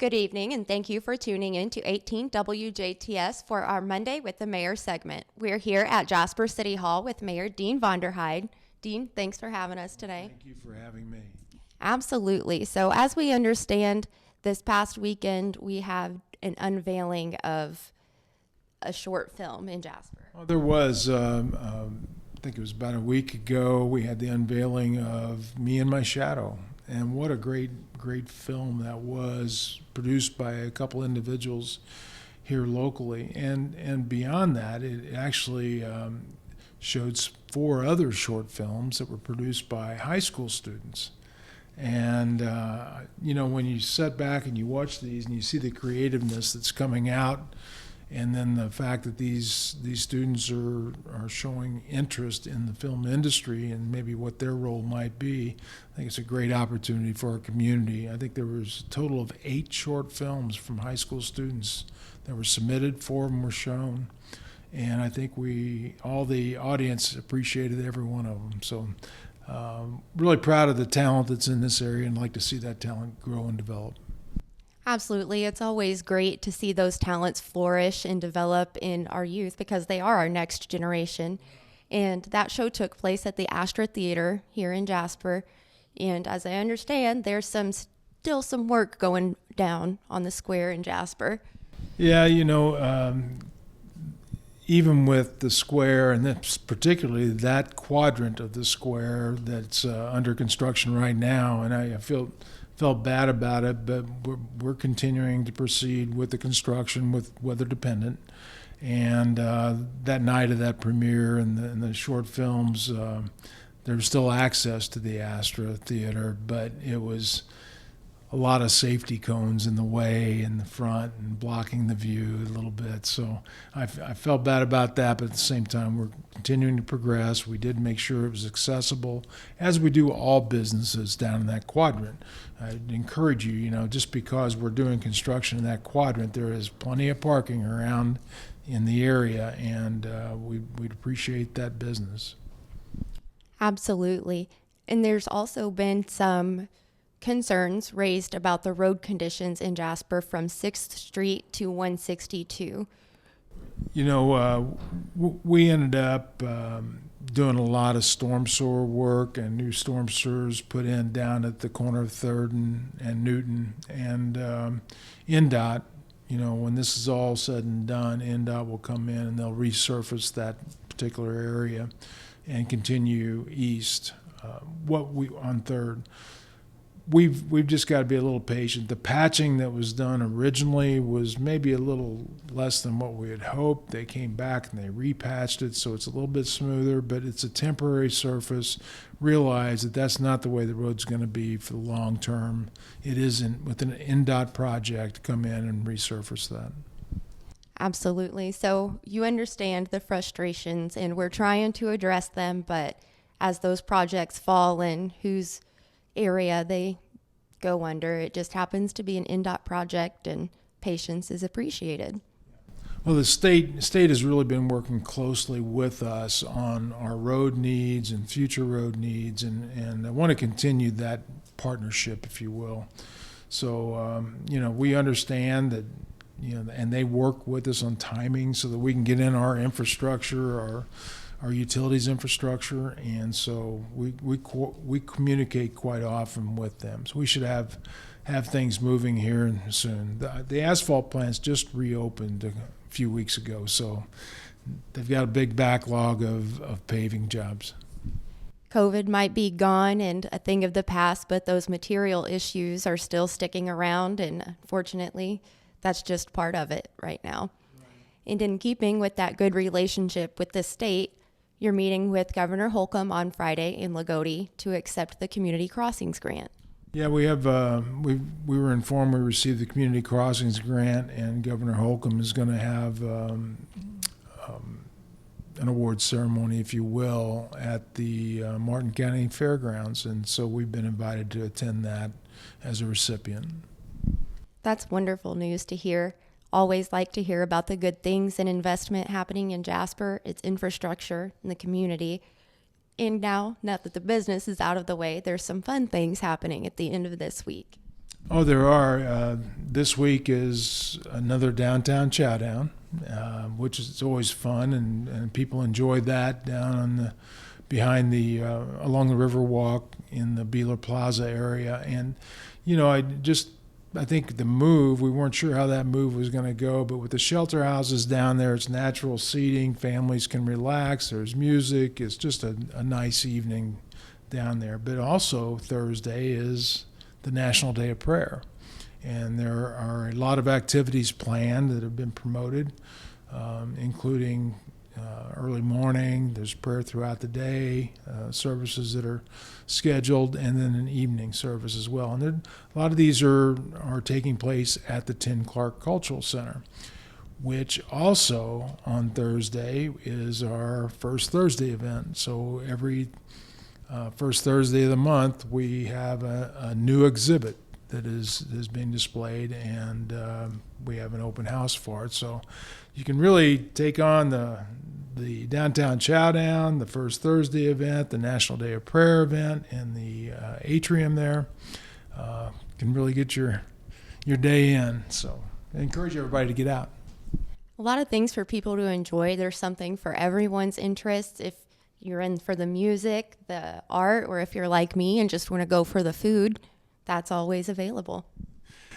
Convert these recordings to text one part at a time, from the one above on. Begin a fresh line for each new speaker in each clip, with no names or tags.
Good evening, and thank you for tuning in to 18 WJTS for our Monday with the Mayor segment. We're here at Jasper City Hall with Mayor Dean Vonderheide. Dean, thanks for having us today.
Thank you for having me.
Absolutely. So as we understand, this past weekend we have an unveiling of a short film in Jasper.
Well, there was, I think it was about a week ago, we had the unveiling of Me and My Shadow. And what a great film that was, produced by a couple individuals here locally. And beyond that, it actually showed 4 other short films that were produced by high school students. And, when you sit back and you watch these and you see the creativeness that's coming out, and then the fact that these students are showing interest in the film industry and maybe what their role might be, I think it's a great opportunity for our community. I think there was a total of 8 short films from high school students that were submitted. 4 of them were shown. And I think all the audience appreciated every one of them. So really proud of the talent that's in this area and like to see that talent grow and develop.
Absolutely. It's always great to see those talents flourish and develop in our youth because they are our next generation. And that show took place at the Astra Theater here in Jasper. And as I understand, there's still some work going down on the square in Jasper.
Yeah, even with the square, and that's particularly that quadrant of the square that's under construction right now, and I felt bad about it, but we're continuing to proceed with the construction with weather dependent. And that night of that premiere and the short films, there was still access to the Astra Theater, but it was a lot of safety cones in the way in the front and blocking the view a little bit. So I felt bad about that, but at the same time, we're continuing to progress. We did make sure it was accessible, as we do all businesses down in that quadrant. I'd encourage you, just because we're doing construction in that quadrant, there is plenty of parking around in the area, and we'd appreciate that business.
Absolutely. And there's also been some concerns raised about the road conditions in Jasper from 6th Street to 162.
We ended up doing a lot of storm sewer work and new storm sewers put in down at the corner of 3rd and Newton. And NDOT, when this is all said and done, NDOT will come in and they'll resurface that particular area and continue east. On 3rd. We've just got to be a little patient. The patching that was done originally was maybe a little less than what we had hoped. They came back and they repatched it, so it's a little bit smoother, but it's a temporary surface. Realize that that's not the way the road's going to be for the long term. It isn't with an NDOT project to come in and resurface that.
Absolutely. So you understand the frustrations, and we're trying to address them, but as those projects fall in whose area they go under, it just happens to be an NDOT project, and patience is appreciated.
Well, the state has really been working closely with us on our road needs and future road needs, and I want to continue that partnership, if you will. So, we understand that, and they work with us on timing so that we can get in our infrastructure, our utilities infrastructure, and so we communicate quite often with them. So we should have things moving here soon. The asphalt plant's just reopened a few weeks ago, so they've got a big backlog of paving jobs.
COVID might be gone and a thing of the past, but those material issues are still sticking around, and unfortunately, that's just part of it right now. Right. And in keeping with that good relationship with the state, you're meeting with Governor Holcomb on Friday in Lagodi to accept the Community Crossings Grant.
Yeah, we have. We were informed we received the Community Crossings Grant, and Governor Holcomb is going to have an award ceremony, if you will, at the Martin County Fairgrounds, and so we've been invited to attend that as a recipient.
That's wonderful news to hear. Always like to hear about the good things and investment happening in Jasper, its infrastructure, and the community. And now that the business is out of the way, there's some fun things happening at the end of this week.
Oh, there are. This week is another downtown chowdown, which is always fun, and people enjoy that down on the behind the along the river walk in the Beeler Plaza area. And I think the move, we weren't sure how that move was going to go, but with the shelter houses down there, it's natural seating, families can relax, there's music, it's just a nice evening down there. But also Thursday is the National Day of Prayer, and there are a lot of activities planned that have been promoted, including early morning, there's prayer throughout the day, services that are scheduled, and then an evening service as well. And a lot of these are taking place at the Tim Clark Cultural Center, which also on Thursday is our First Thursday event. So every first Thursday of the month, we have a new exhibit that is being displayed, and we have an open house for it. So you can really take on the downtown chowdown, the First Thursday event, the National Day of Prayer event, and the atrium there. Can really get your day in. So I encourage everybody to get out.
A lot of things for people to enjoy. There's something for everyone's interests. If you're in for the music, the art, or if you're like me and just want to go for the food, that's always available.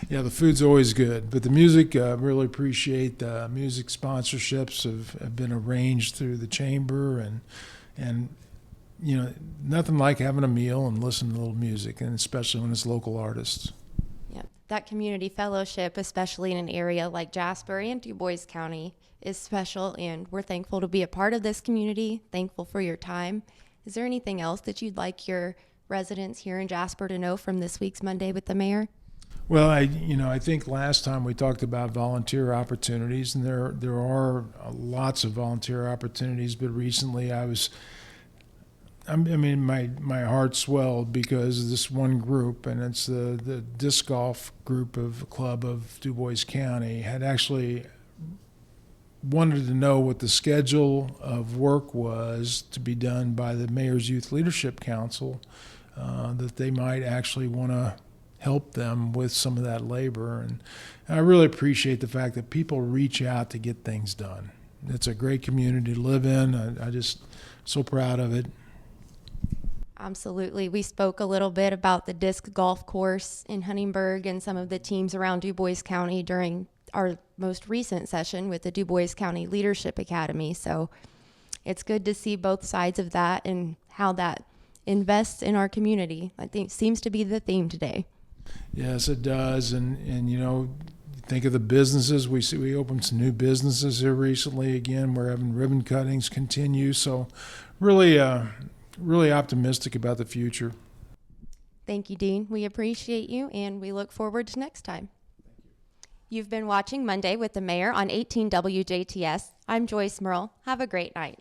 Yeah, the food's always good, but the music, really appreciate the music sponsorships have been arranged through the chamber, and nothing like having a meal and listening to a little music, and especially when it's local artists.
Yeah, that community fellowship, especially in an area like Jasper and Du Bois County, is special, and we're thankful to be a part of this community, thankful for your time. Is there anything else that you'd like your residents here in Jasper to know from this week's Monday with the Mayor?
Well, I think last time we talked about volunteer opportunities, and there are lots of volunteer opportunities. But recently, my heart swelled because of this one group, and it's the disc golf club of Du Bois County had actually wanted to know what the schedule of work was to be done by the Mayor's Youth Leadership Council, that they might actually want to help them with some of that labor. And I really appreciate the fact that people reach out to get things done. It's a great community to live in. I just so proud of it.
Absolutely. We spoke a little bit about the disc golf course in Huntingburg and some of the teams around Du Bois County during our most recent session with the Du Bois County Leadership Academy. So it's good to see both sides of that and how that invests in our community. I think seems to be the theme today.
Yes, it does. And think of the businesses. We opened some new businesses here recently. Again, we're having ribbon cuttings continue. So really optimistic about the future.
Thank you, Dean. We appreciate you, and we look forward to next time. You've been watching Monday with the Mayor on 18 WJTS. I'm Joyce Murrell. Have a great night.